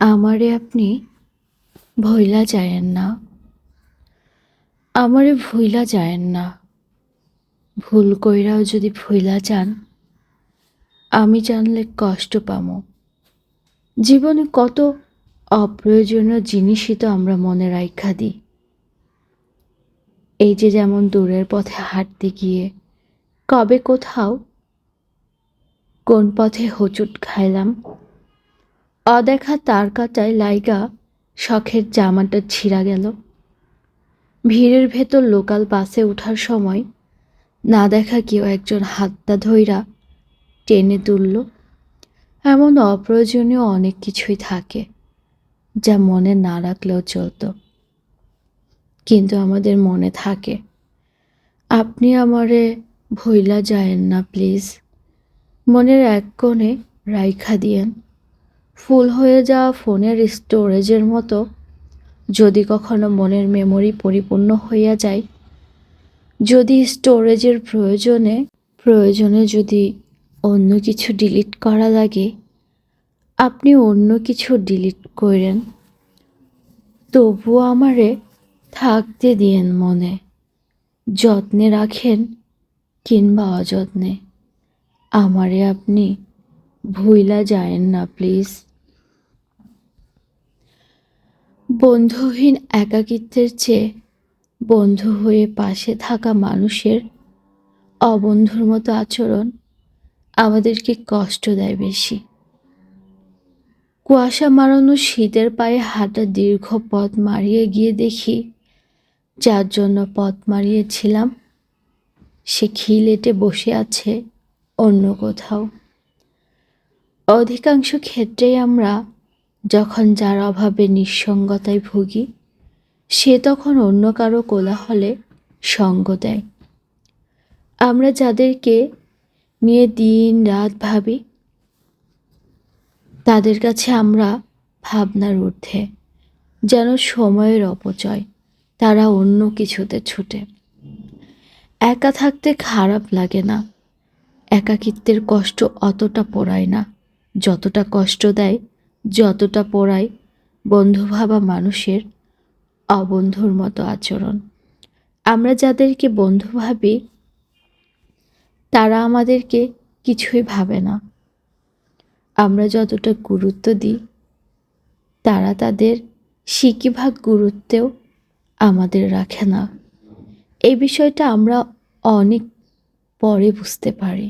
আমারে আপনি ভইলা যায়েন না, আমারে ভুইলা যায়েন না। ভুল কইরাও যদি ভুইলা যান, আমি জানলে কষ্ট পামো। জীবনে কত অপ্রয়োজনীয় জিনিসই তো আমরা মনে রাইখা দিই। এই যে যেমন দূরের পথে হাঁটতে গিয়ে কবে কোথাও কোন পথে হোঁচট খাইলাম, অদেখা তার কাটায় লাইগা শখের জামাটা ছিঁড়া গেল। ভিড়ের ভেতর লোকাল বাসে ওঠার সময় না দেখা কেউ একজন হাতটা ধইরা টেনে তুলল। এমন অপ্রয়োজনীয় অনেক কিছুই থাকে যা মনে না রাখলেও চলতো, কিন্তু আমাদের মনে থাকে। আপনি আমারে ভইলা যায়েন না প্লিজ। মনের এক কোণে রাইখা দিয়েন, ফুল হয়ে যাওয়া ফোনের স্টোরেজের মতো। যদি কখনো মনের মেমোরি পরিপূর্ণ হইয়া যায়, যদি স্টোরেজের প্রয়োজনে যদি অন্য কিছু ডিলিট করা লাগে, আপনি অন্য কিছু ডিলিট করেন। তবুও আমারে থাকতে দিয়েন মনে, যত্নে রাখেন কিংবা অযত্নে। আমারে আপনি ভুইলা যায়েন না প্লিজ। বন্ধুহীন একাকিত্বের চেয়ে বন্ধু হয়ে পাশে থাকা মানুষের অবন্ধুর মতো আচরণ আমাদেরকে কষ্ট দেয় বেশি। কুয়াশা মারানো শীতের পায়ে হাঁটা দীর্ঘ পথ মারিয়ে গিয়ে দেখি, যার জন্য পথ মারিয়েছিলাম সে খিলেটে বসে আছে অন্য কোথাও। অধিকাংশ ক্ষেত্রেই আমরা যখন যার অভাবে নিঃসঙ্গতায় ভুগি, সে তখন অন্য কারো কোলাহলে সঙ্গ দেয়। আমরা যাদেরকে নিয়ে দিন রাত ভাবি, তাদের কাছে আমরা ভাবনার ঊর্ধ্বে, যেন সময়ের অপচয়। তারা অন্য কিছুতে ছুটে। একা থাকতে খারাপ লাগে না, একাকিত্বের কষ্ট অতটা পোড়ায় না যতটা কষ্ট দেয়, যতটা পোড়ায় বন্ধু ভাবা মানুষের অবন্ধুর মতো আচরণ। আমরা যাদেরকে বন্ধু ভাবি, তারা আমাদেরকে কিছুই ভাবে না। আমরা যতটা গুরুত্ব দিই, তারা তাদের সিকিভাগ গুরুত্বেও আমাদের রাখে না। এই বিষয়টা আমরা অনেক পরে বুঝতে পারি,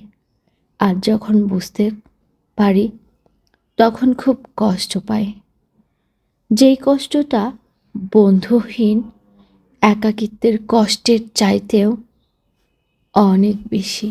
আর যখন বুঝতে পারি তখন খুব কষ্ট পাই, যেই কষ্টটা বন্ধুহীন একাকিত্বের কষ্টের চাইতেও অনেক বেশি।